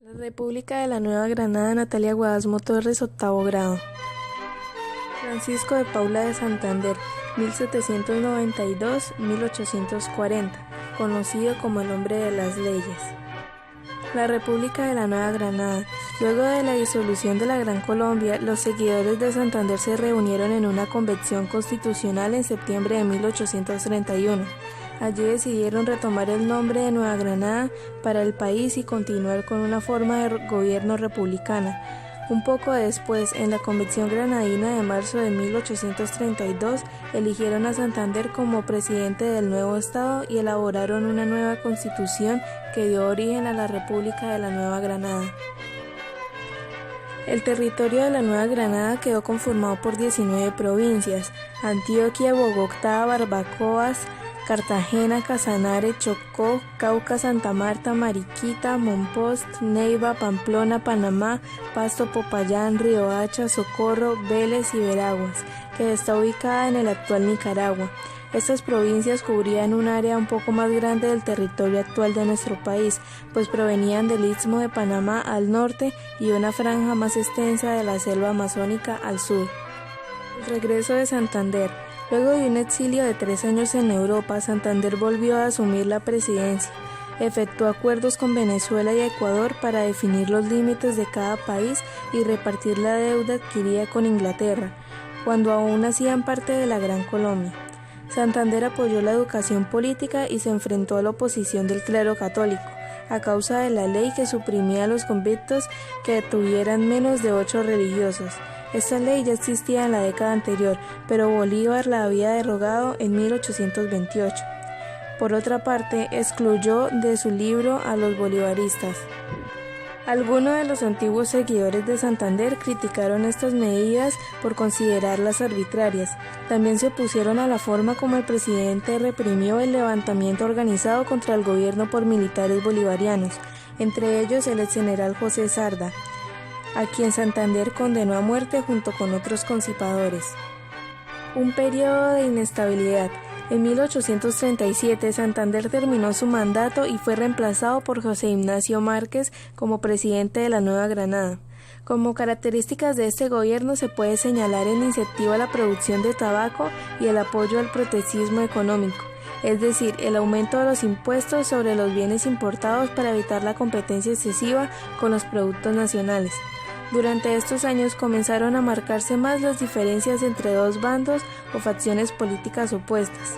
La República de la Nueva Granada, Natalia Guadasmo Torres, octavo grado. Francisco de Paula de Santander, 1792-1840, conocido como el hombre de las leyes. La República de la Nueva Granada. Luego de la disolución de la Gran Colombia, los seguidores de Santander se reunieron en una convención constitucional en septiembre de 1831. Allí decidieron retomar el nombre de Nueva Granada para el país y continuar con una forma de gobierno republicana. Un poco después, en la Convención Granadina de marzo de 1832, eligieron a Santander como presidente del nuevo estado y elaboraron una nueva constitución que dio origen a la República de la Nueva Granada. El territorio de la Nueva Granada quedó conformado por 19 provincias: Antioquia, Bogotá, Barbacoas, Cartagena, Casanare, Chocó, Cauca, Santa Marta, Mariquita, Monpost, Neiva, Pamplona, Panamá, Pasto, Popayán, Riohacha, Socorro, Vélez y Veraguas, que está ubicada en el actual Nicaragua. Estas provincias cubrían un área un poco más grande del territorio actual de nuestro país, pues provenían del Istmo de Panamá al norte y una franja más extensa de la selva amazónica al sur. El regreso de Santander. Luego de un exilio de 3 años en Europa, Santander volvió a asumir la presidencia. Efectuó acuerdos con Venezuela y Ecuador para definir los límites de cada país y repartir la deuda adquirida con Inglaterra, cuando aún hacían parte de la Gran Colombia. Santander apoyó la educación política y se enfrentó a la oposición del clero católico, a causa de la ley que suprimía los conventos que tuvieran menos de 8 religiosos. Esta ley ya existía en la década anterior, pero Bolívar la había derogado en 1828. Por otra parte, excluyó de su libro a los bolivaristas. Algunos de los antiguos seguidores de Santander criticaron estas medidas por considerarlas arbitrarias. También se opusieron a la forma como el presidente reprimió el levantamiento organizado contra el gobierno por militares bolivarianos, entre ellos el exgeneral José Sarda, a quien Santander condenó a muerte junto con otros concipadores. Un periodo de inestabilidad. En 1837, Santander terminó su mandato y fue reemplazado por José Ignacio Márquez como presidente de la Nueva Granada. Como características de este gobierno se puede señalar el incentivo a la producción de tabaco y el apoyo al proteccionismo económico, es decir, el aumento de los impuestos sobre los bienes importados para evitar la competencia excesiva con los productos nacionales. Durante estos años comenzaron a marcarse más las diferencias entre dos bandos o facciones políticas opuestas: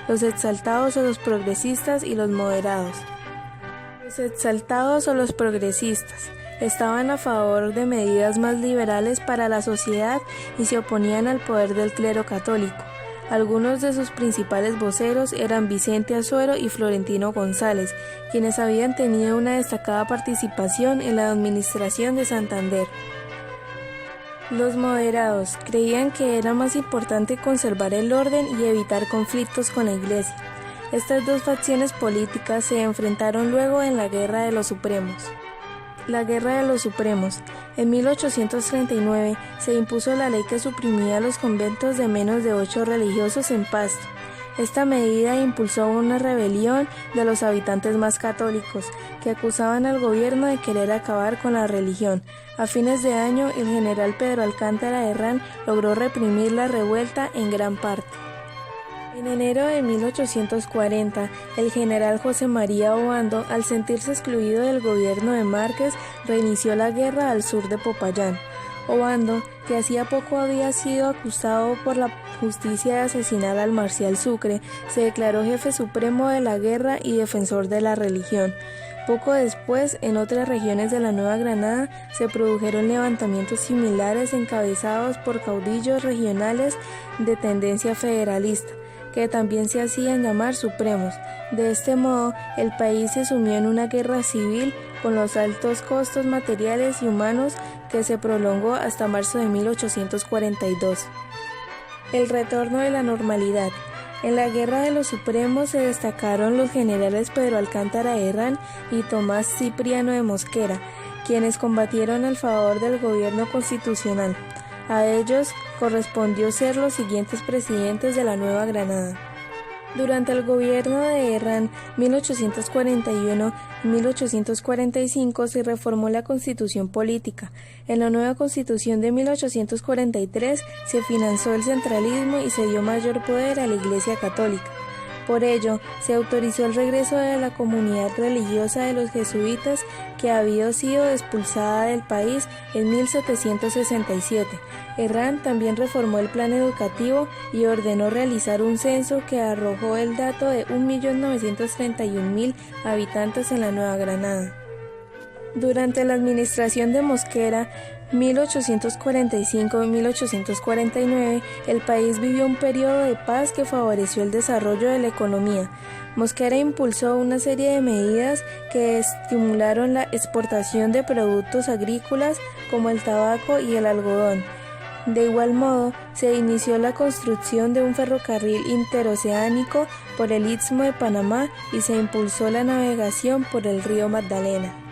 los exaltados o los progresistas y los moderados. Los exaltados o los progresistas estaban a favor de medidas más liberales para la sociedad y se oponían al poder del clero católico. Algunos de sus principales voceros eran Vicente Azuero y Florentino González, quienes habían tenido una destacada participación en la administración de Santander. Los moderados creían que era más importante conservar el orden y evitar conflictos con la Iglesia. Estas dos facciones políticas se enfrentaron luego en la Guerra de los Supremos. La Guerra de los Supremos. En 1839 se impuso la ley que suprimía los conventos de menos de 8 religiosos en Pasto. Esta medida impulsó una rebelión de los habitantes más católicos, que acusaban al gobierno de querer acabar con la religión. A fines de año, el general Pedro Alcántara Herrán logró reprimir la revuelta en gran parte. En enero de 1840, el general José María Obando, al sentirse excluido del gobierno de Márquez, reinició la guerra al sur de Popayán. Obando, que hacía poco había sido acusado por la justicia de asesinar al marcial Sucre, se declaró jefe supremo de la guerra y defensor de la religión. Poco después, en otras regiones de la Nueva Granada, se produjeron levantamientos similares encabezados por caudillos regionales de tendencia federalista, que también se hacían llamar supremos. De este modo, el país se sumió en una guerra civil con los altos costos materiales y humanos que se prolongó hasta marzo de 1842. El retorno de la normalidad. En la Guerra de los Supremos se destacaron los generales Pedro Alcántara Herrán y Tomás Cipriano de Mosquera, quienes combatieron al favor del gobierno constitucional. A ellos correspondió ser los siguientes presidentes de la Nueva Granada: Durante el gobierno de Herrán 1841-1845 se reformó la constitución política. En la nueva constitución de 1843 se financió el centralismo y se dio mayor poder a la Iglesia Católica. Por ello, se autorizó el regreso de la comunidad religiosa de los jesuitas que había sido expulsada del país en 1767. Herrán también reformó el plan educativo y ordenó realizar un censo que arrojó el dato de 1.931.000 habitantes en la Nueva Granada. Durante la administración de Mosquera, 1845-1849, el país vivió un periodo de paz que favoreció el desarrollo de la economía. Mosquera impulsó una serie de medidas que estimularon la exportación de productos agrícolas como el tabaco y el algodón. De igual modo, se inició la construcción de un ferrocarril interoceánico por el Istmo de Panamá y se impulsó la navegación por el río Magdalena.